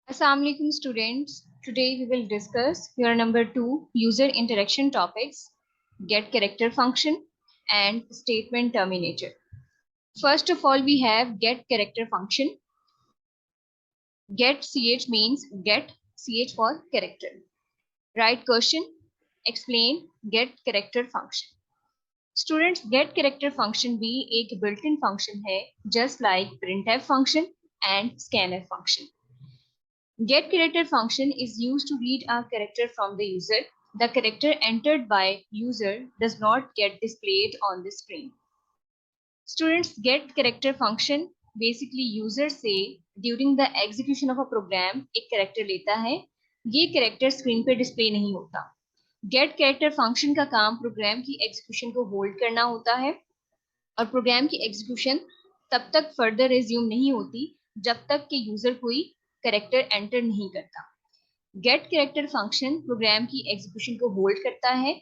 Assalamu alaikum students. Today we will discuss your number 2 user interaction topics, get character function and statement terminator. First of all, we have get character function. Get ch means get, ch for character. Right question, explain get character function. Students, get character function भी एक built-in function है, just like printf function and scanf function. Get character function is used to read a character from the user. The character entered by user does not get displayed on the screen. Students, get character function basically user से during the execution of a program एक character लेता है. ये character screen पे display नहीं होता. Get character function का काम program की execution को hold करना होता है और program की execution तब तक further resume नहीं होती जब तक कि user कोई कैरेक्टर एंटर नहीं करता. गेट कैरेक्टर फंक्शन प्रोग्राम की एग्जीक्यूशन को होल्ड करता है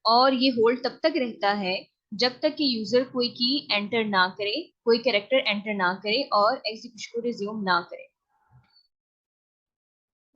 और ये होल्ड तब तक रहता है जब तक कि यूजर कोई की एंटर ना करे, कोई कैरेक्टर एंटर ना करे और एग्जीक्यूशन को रिज्यूम ना करे.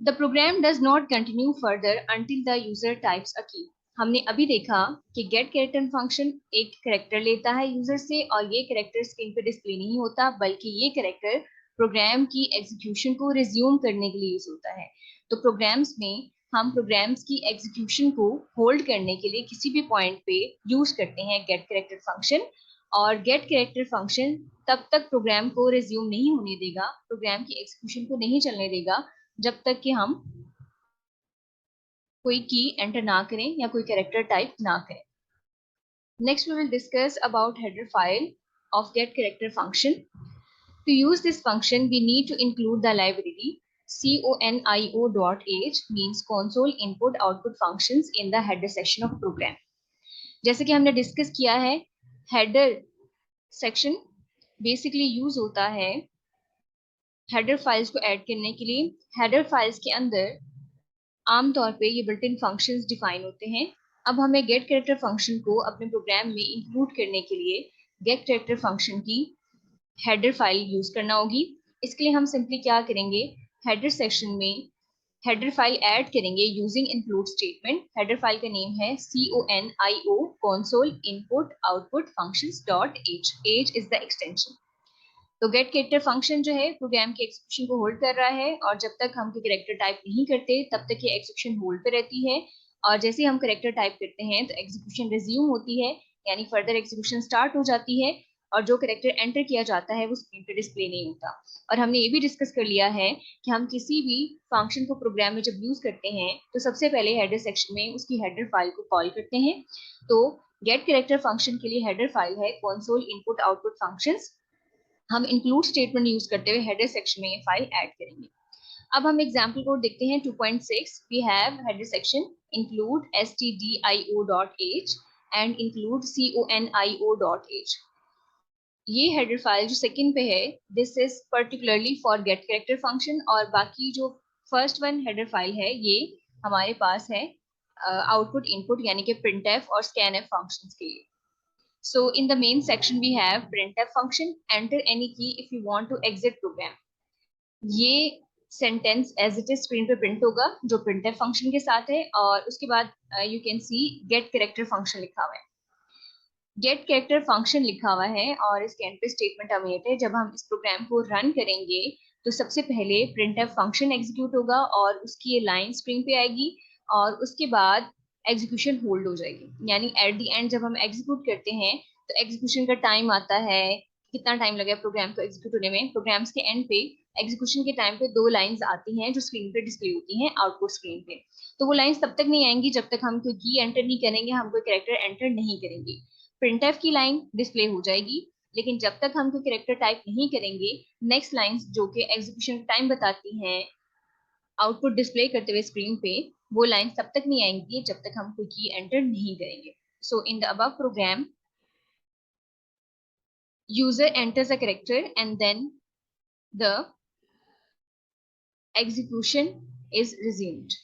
The program does not continue further until the user types a key. हमने अभी देखा कि गेट कैरेक्टर फंक्शन एक कैरेक्टर लेता है यूजर से और ये कैरेक्टर स्क्रीन पे डिस्प्ले नहीं होता, बल्कि ये कैरेक्टर प्रोग्राम की एग्जीक्यूशन को रिज्यूम करने के लिए यूज होता है. तो प्रोग्राम्स में हम प्रोग्राम्स की एग्जीक्यूशन को होल्ड करने के लिए किसी भी पॉइंट पे यूज करते हैं गेट कैरेक्टर फंक्शन. और गेट कैरेक्टर फंक्शन तब तक प्रोग्राम को रिज्यूम नहीं होने देगा, प्रोग्राम की एग्जीक्यूशन को नहीं चलने देगा जब तक कि हम कोई की एंटर ना करें या कोई कैरेक्टर टाइप ना करें. Next, we will discuss about header file of get character function. To use this function, we need to include the library conio.h means console input output functions in the header section of program. जैसे कि हमने discuss किया है, header section basically use होता है header files को add करने के लिए. header files के अंदर आमतौर पे ये बिल्ट इन फंक्शंस डिफाइन होते हैं. अब हमें गेट कैरेक्टर फंक्शन को अपने प्रोग्राम में इंक्लूड करने के लिए गेट कैरेक्टर फंक्शन की हेडर फाइल यूज करना होगी. इसके लिए हम सिंपली क्या करेंगे, हेडर सेक्शन में हेडर फाइल ऐड करेंगे using include statement. Header file का नेम है conio console input output functions dot h. h is the extension. तो गेट कैरेक्टर फंक्शन जो है प्रोग्राम के एग्जीक्यूशन को होल्ड कर रहा है और जब तक हम कोई कैरेक्टर टाइप नहीं करते तब तक ये एग्जीक्यूशन होल्ड पे रहती है. और जैसे हम कैरेक्टर टाइप करते हैं तो एग्जीक्यूशन रिज्यूम होती है, यानी फर्दर एग्जीक्यूशन स्टार्ट हो जाती है और जो कैरेक्टर एंटर किया जाता है वो स्क्रीन पे डिस्प्ले नहीं होता. और हमने ये भी डिस्कस कर लिया है कि हम किसी भी फंक्शन को प्रोग्राम में जब यूज करते हैं तो सबसे पहले हेडर सेक्शन में उसकी हेडर फाइल को कॉल करते हैं. तो गेट कैरेक्टर फंक्शन के लिए हेडर फाइल है console input output functions. हम इंक्लूड स्टेटमेंट यूज करते हुए हेडर सेक्शन में ये फाइल ऐड करेंगे. अब हम एग्जांपल कोड देखते हैं 2.6. We have header section include stdio.h and include conio.h. ये हेडर फाइल जो सेकंड पे है this is particularly for get character function और बाकी जो फर्स्ट वन हेडर फाइल है ये हमारे पास है आउटपुट इनपुट यानी कि printf और scanf फंक्शंस के लिए. So in the main section we have printf function, enter any key if you want to exit program. ये sentence as it is screen पे प्रिंट होगा जो printf फंक्शन के साथ है और उसके बाद you can see get character function लिखा हुआ है. गेट कैरेक्टर फंक्शन लिखा हुआ है और इसके एंड पे स्टेटमेंट टर्मिनेट है. जब हम इस प्रोग्राम को रन करेंगे तो सबसे पहले printf फंक्शन एग्जीक्यूट होगा और उसकी ये लाइन स्क्रीन पे आएगी और उसके बाद एग्जीक्यूशन होल्ड हो जाएगी. यानी एट द एंड जब हम एग्जीक्यूट करते हैं तो एग्जीक्यूशन का टाइम आता है, कितना टाइम लगे प्रोग्राम को एग्जीक्यूट होने में. प्रोग्राम्स के एंड पे एग्जीक्यूशन के टाइम पे 2 लाइंस आती हैं जो स्क्रीन पे डिस्प्ले होती हैं आउटपुट स्क्रीन पे. तो वो लाइंस तब तक नहीं आएंगी जब तक हम कोई की एंटर नहीं करेंगे, हम कोई कैरेक्टर एंटर नहीं करेंगे. printf की लाइन डिस्प्ले हो जाएगी, लेकिन जब तक हम कोई कैरेक्टर टाइप नहीं करेंगे नेक्स्ट लाइंस जो कि एग्जीक्यूशन टाइम बताती हैं आउटपुट डिस्प्ले करते हुए स्क्रीन पे, वो लाइन तब तक नहीं आएंगी जब तक हम कोई की एंटर नहीं करेंगे. So in the above program user enters a character and then the execution is resumed.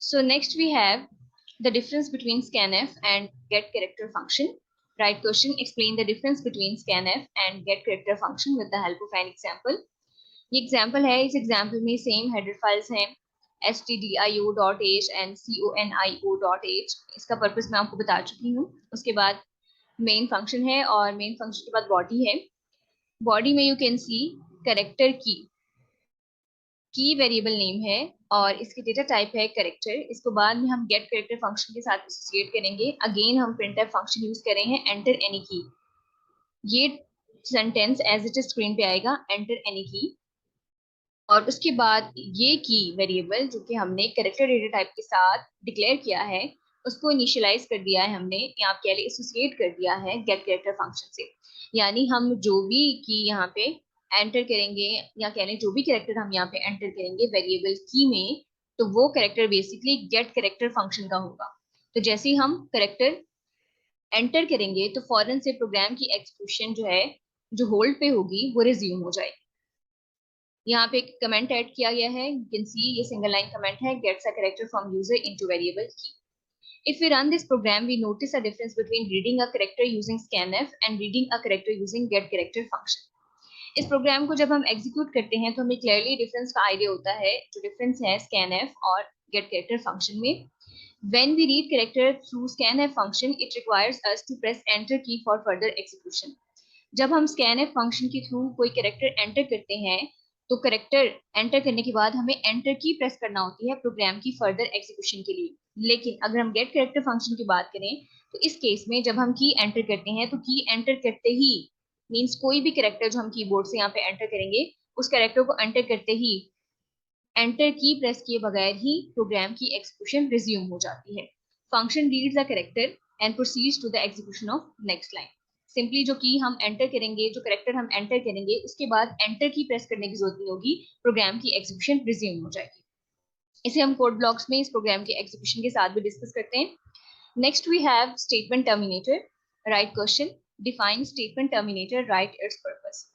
So next we have the difference between scanf and get character function. Right question, explain the difference between scanf and get character function with the help of an example. ये example है, इस example में same header files हैं stdio.h and conio.h. इसका purpose मैं आपको बता चुकी हूँ. उसके बाद मेन फंक्शन है और मेन फंक्शन के बाद बॉडी है. बॉडी में यू कैन सी कैरेक्टर की वेरिएबल नेम है और इसकी डेटा टाइप है कैरेक्टर. इसको बाद में हम गेट कैरेक्टर फंक्शन के साथ एसोसिएट करेंगे. अगेन हम प्रिंटफ फंक्शन यूज कर रहे हैं एंटर एनी की. ये sentence as it is screen पे आएगा एंटर एनी की. और उसके बाद ये की वेरिएबल जो कि हमने कैरेक्टर डेटा टाइप के साथ डिक्लेयर किया है उसको इनिशियलाइज कर दिया है हमने, या आप कह लें एसोसिएट कर दिया है गेट कैरेक्टर फंक्शन से. यानी हम जो भी की यहाँ पे एंटर करेंगे या कह लें जो भी कैरेक्टर हम यहाँ पे एंटर करेंगे वेरिएबल की में, तो वो character basically gate character function का होगा. तो जैसे ही हम कैरेक्टर एंटर करेंगे तो फौरन से प्रोग्राम की एग्जीक्यूशन जो है जो होल्ड पे होगी वो रिज्यूम हो जाएगी. यहाँ पे एक कमेंट ऐड किया गया है, यू कैन सी ये सिंगल लाइन कमेंट है, gets a character from user into variable key. If we run this program, we notice a difference between reading a character using scanf and reading a character using getCharacter function. इस programme को जब हम execute करते हैं तो हमें clearly difference का idea होता है, जो डिफरेंस है scanf और getCharacter फंक्शन में. When we read character through scanf function, it requires us to press enter key for further execution. जब हम scanf फंक्शन के थ्रू कोई कैरेक्टर एंटर करते हैं तो कैरेक्टर एंटर करने के बाद हमें एंटर की प्रेस करना होती है प्रोग्राम की फर्दर एग्जीक्यूशन के लिए. लेकिन अगर हम गेट कैरेक्टर फंक्शन की बात करें तो इस केस में जब हम की एंटर करते हैं तो की एंटर करते ही मींस कोई भी कैरेक्टर जो हम कीबोर्ड से यहाँ पे एंटर करेंगे उस कैरेक्टर को एंटर करते ही एंटर की प्रेस किए बगैर ही प्रोग्राम की एग्जीक्यूशन रिज्यूम हो जाती है. Function reads the character and proceeds to the execution of next line. Simply जो की हम एंटर करेंगे, जो कैरेक्टर हम एंटर करेंगे, उसके बाद एंटर की प्रेस करने की जरूरत नहीं होगी, प्रोग्राम की एग्जीक्यूशन रिज्यूम हो जाएगी. इसे हम कोड ब्लॉक्स में इस प्रोग्राम के एग्जीक्यूशन के साथ भी डिस्कस करते हैं. Next we have statement terminator. Write question, define statement terminator, write its purpose.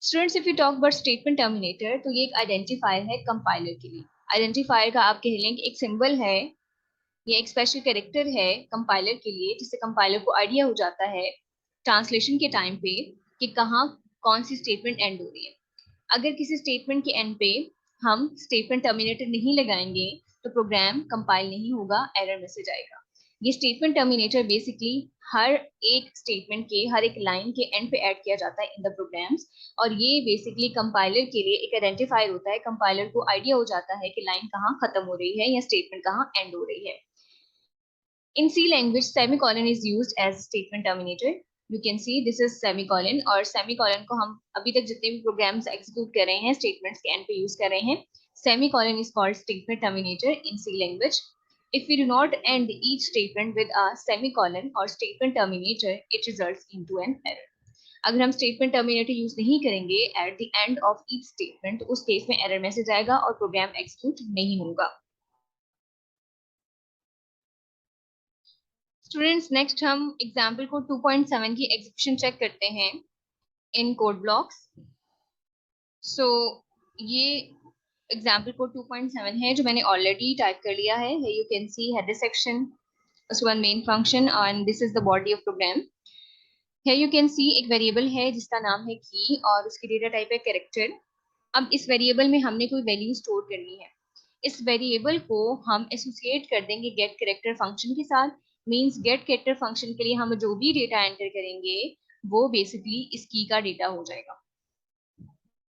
Students, if you talk about statement terminator तो ये एक आइडेंटिफायर है कंपाइलर के लिए. आइडेंटिफायर का आप कह लें कि एक सिंबल है, ये एक स्पेशल कैरेक्टर है कंपाइलर के लिए, जिससे कंपाइलर को आइडिया हो जाता है ट्रांसलेशन के टाइम पे कि कहाँ कौन सी स्टेटमेंट एंड हो रही है. अगर किसी स्टेटमेंट के एंड पे हम स्टेटमेंट टर्मिनेटर नहीं लगाएंगे तो प्रोग्राम कंपाइल नहीं होगा, एरर मैसेज आएगा. ये स्टेटमेंट टर्मिनेटर बेसिकली हर एक स्टेटमेंट के हर एक लाइन के एंड पे ऐड किया जाता है इन द प्रोग्राम्स, और ये बेसिकली कंपाइलर के लिए एक आइडेंटिफायर होता है. कंपाइलर को आइडिया हो जाता है कि लाइन कहाँ खत्म हो रही है या स्टेटमेंट कहाँ एंड हो रही है. In C language, semicolon is used as statement terminator. You can see this is semicolon, और semicolon को हम अभी तक जितने भी programs execute कर रहे हैं statements के end पे use कर रहे हैं. Semicolon is called statement terminator in C language. If we do not end each statement with a semicolon or statement terminator, it results into an error. अगर हम statement terminator use नहीं करेंगे at the end of each statement, तो उस case में error message आएगा और program execute नहीं होगा. स्टूडेंट्स, नेक्स्ट हम एग्जाम्पल को 2.7 की एग्जीक्यूशन चेक करते हैं इन कोड ब्लॉक्स. सो ये एग्जाम्पल को 2.7 है जो मैंने ऑलरेडी टाइप कर लिया है. You can see header section, उसके बाद main function, and this is the body of program. है यू कैन सी एक वेरिएबल है जिसका नाम है की और उसकी डेटा टाइप है कैरेक्टर. अब इस वेरिएबल में हमने कोई वैल्यू स्टोर करनी है. इस वेरिएबल को हम एसोसिएट कर देंगे गेट कैरेक्टर फंक्शन के साथ. मींस गेट कैरेक्टर फंक्शन के लिए हम जो भी डेटा एंटर करेंगे वो बेसिकली इस की का डेटा हो जाएगा.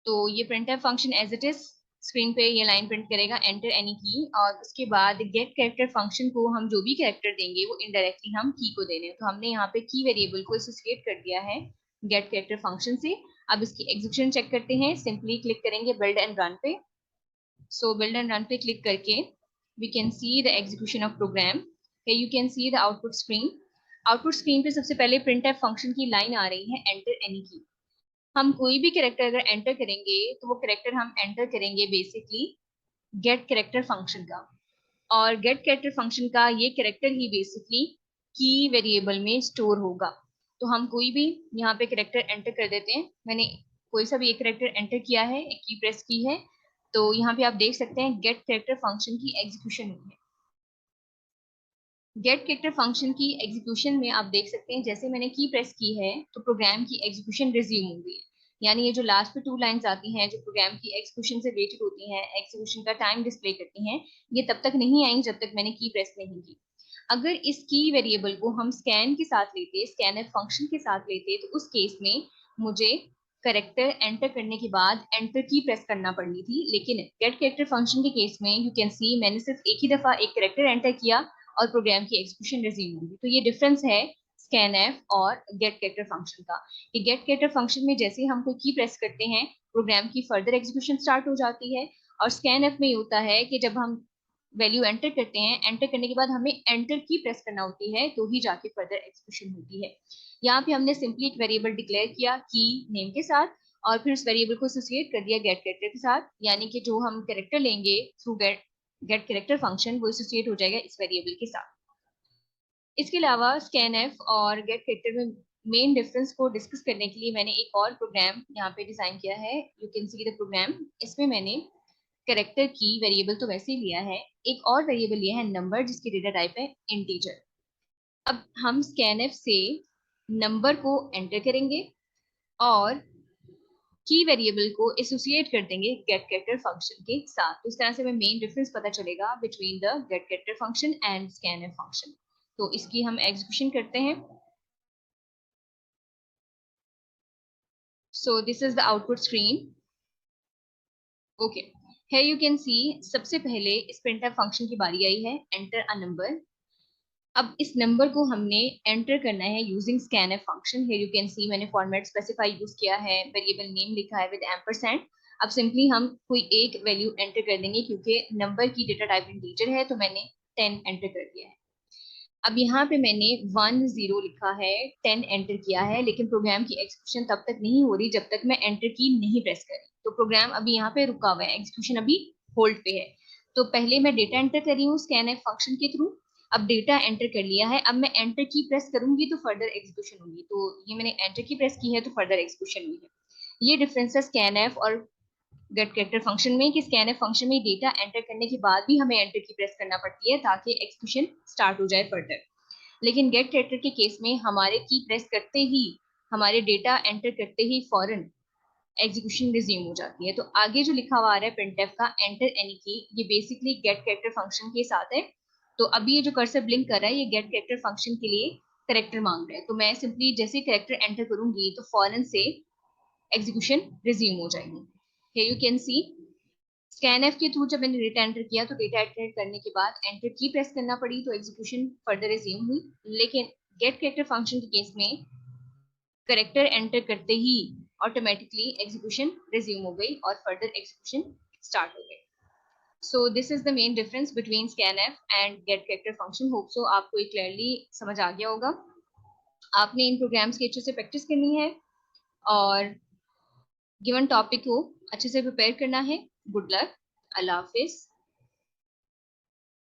तो ये printf function as it is screen पे ये लाइन प्रिंट करेगा एंटर एनी की, और उसके बाद गेट कैरेक्टर फंक्शन को हम जो भी कैरेक्टर देंगे वो इनडायरेक्टली हम की को दे रहे हैं. तो हमने यहाँ पे की वेरिएबल को एसोसिएट कर दिया है गेट कैरेक्टर फंक्शन से. अब इसकी एग्जीक्यूशन चेक करते हैं. सिंपली क्लिक करेंगे बिल्ड एंड रन पे. So build and run पे क्लिक करके we can see the execution of program. Here you can see the output screen. Output screen पे सबसे पहले printf function की लाइन आ रही है enter any की. हम कोई भी कैरेक्टर अगर एंटर करेंगे तो वो कैरेक्टर हम एंटर करेंगे बेसिकली गेट कैरेक्टर फंक्शन का, और गेट कैरेक्टर फंक्शन का ये कैरेक्टर ही बेसिकली की वेरिएबल में स्टोर होगा. तो हम कोई भी यहाँ पे कैरेक्टर एंटर कर देते हैं. मैंने कोई सा भी एक कैरेक्टर एंटर किया है, एक की प्रेस की है, तो यहाँ पे आप देख सकते हैं गेट कैरेक्टर फंक्शन की एग्जीक्यूशन हुई है. गेट कैरेक्टर फंक्शन की एग्जीक्यूशन में आप देख सकते हैं जैसे मैंने की प्रेस की है तो प्रोग्राम की एग्जीक्यूशन रिज्यूम हो गई है। यानी ये जो लास्ट पे 2 लाइंस आती हैं जो प्रोग्राम की एग्जीक्यूशन से रिलेटेड होती हैं, एग्जीक्यूशन का टाइम डिस्प्ले करती हैं, ये तब तक नहीं आएंगी जब तक मैंने की प्रेस नहीं की। अगर इस की वेरिएबल को हम स्कैन के साथ लेते, स्कैन एफ फंक्शन के साथ लेते, तो उस केस में मुझे करेक्टर एंटर करने के बाद एंटर की प्रेस करना पड़नी थी। लेकिन गेट कैरेक्टर फंक्शन के केस में यू कैन सी मैंने सिर्फ एक ही दफा एक करेक्टर एंटर किया और प्रोग्राम की एग्जीक्यूशन रिज्यूम होगी। तो ये डिफरेंस है स्कैनएफ और गेट कैरेक्टर फंक्शन का, कि गेट कैरेक्टर फंक्शन में जैसे ही हम कोई की प्रेस करते हैं प्रोग्राम की फर्दर एग्जीक्यूशन स्टार्ट हो जाती है, और स्कैनएफ में ये होता है कि जब हम वैल्यू एंटर करते हैं, एंटर करने के बाद हमें एंटर की प्रेस करना होती है तो ही जाके फर्दर एग्जीक्यूशन होती है। यहाँ पे हमने सिंपली एक वेरिएबल डिक्लेयर किया की नेम के साथ और फिर उस वेरिएबल को एसोसिएट कर दिया गेट कैरेक्टर के साथ, यानी कि जो हम कैरेक्टर लेंगे थ्रू गेट कैरेक्टर फंक्शन वो एसोसिएट हो जाएगा इस वेरिएबल के साथ। इसके अलावा स्कैनएफ और गेट कैरेक्टर में मेन डिफरेंस को डिस्कस करने के लिए मैंने एक और प्रोग्राम यहाँ पे डिजाइन किया है। You can see the program. इसमें मैंने कैरेक्टर की वेरिएबल तो वैसे ही लिया है, एक और वेरिएबल लिया है नंबर जिसकी डेटा टाइप है इंटीजर। अब हम स्कैनएफ से नंबर को एंटर करेंगे और की वेरिएबल को एसोसिएट कर देंगे गेट कैरेक्टर फंक्शन के साथ। तो इस तरह से हमें मेन डिफरेंस पता चलेगा between the get character function and scanf function. तो इसकी हम एग्जीक्यूशन करते हैं। So this is the output screen. Okay, here you can see सबसे पहले इस printf फंक्शन की बारी आई है, एंटर अ नंबर। अब इस नंबर को हमने एंटर करना है using scanf function. here you can see मैंने फॉर्मेट स्पेसिफाई यूज किया है, वेरिएबल नेम लिखा है विद एम्परसेंड। अब सिंपली हम कोई एक वैल्यू एंटर कर देंगे, क्योंकि नंबर की डेटा टाइप इंटीजर है तो मैंने 10 एंटर कर दिया है। अब यहाँ पे मैंने 10 लिखा है, 10 एंटर किया है, लेकिन प्रोग्राम की एग्जीक्यूशन तब तक नहीं हो रही जब तक मैं एंटर की नहीं प्रेस करी। तो प्रोग्राम अभी यहाँ पे रुका हुआ है, एग्जीक्यूशन अभी होल्ड पे है। तो पहले मैं डेटा एंटर कर रही हूँ स्कैनएफ फंक्शन के थ्रू। अब डेटा एंटर कर लिया है, अब मैं एंटर की प्रेस करूंगी तो फर्दर एग्जीक्यूशन होगी। तो ये मैंने एंटर की प्रेस की है तो फर्दर एग्जीक्यूशन हुई है। ये डिफरेंस है स्कैनएफ और गेट कैरेक्टर फंक्शन में, कि स्कैनएफ फंक्शन में डेटा एंटर करने के बाद भी हमें एंटर की प्रेस करना पड़ती है ताकि एग्जीक्यूशन स्टार्ट हो जाए फर्दर। लेकिन गेट कैरेक्टर के केस में हमारे की प्रेस करते ही, हमारे डेटा एंटर करते ही फौरन एग्जीक्यूशन रिज्यूम हो जाती है। तो आगे जो लिखा हुआ आ रहा है printf का एंटर एनी की, ये बेसिकली गेट कैरेक्टर फंक्शन के साथ है। तो अभी ये जो कर्सर ब्लिंक कर रहा है ये गेट कैरेक्टर फंक्शन के लिए करेक्टर मांग रहा है। तो मैं सिंपली जैसे करेक्टर एंटर करूंगी तो फौरन से एग्जीक्यूशन रिज्यूम हो जाएगी। Here you can see scanf के थ्रू जब मैंने डेटा एंटर किया तो डेटा एंटर करने के बाद एंटर की प्रेस करना पड़ी तो एग्जीक्यूशन फर्दर रिज्यूम हुई। लेकिन गेट कैरेक्टर फंक्शन के केस में करेक्टर एंटर करते ही ऑटोमेटिकली एग्जीक्यूशन रिज्यूम हो गई और फर्दर एग्जीक्यूशन स्टार्ट हो गई। So this is the main difference between scanf and get character function. Hope so आपको ये क्लियरली समझ आ गया होगा। आपने इन प्रोग्राम्स की अच्छे से प्रैक्टिस करनी है और गिवन टॉपिक को अच्छे से प्रिपेयर करना है। Good luck. अल्लाह हाफिज।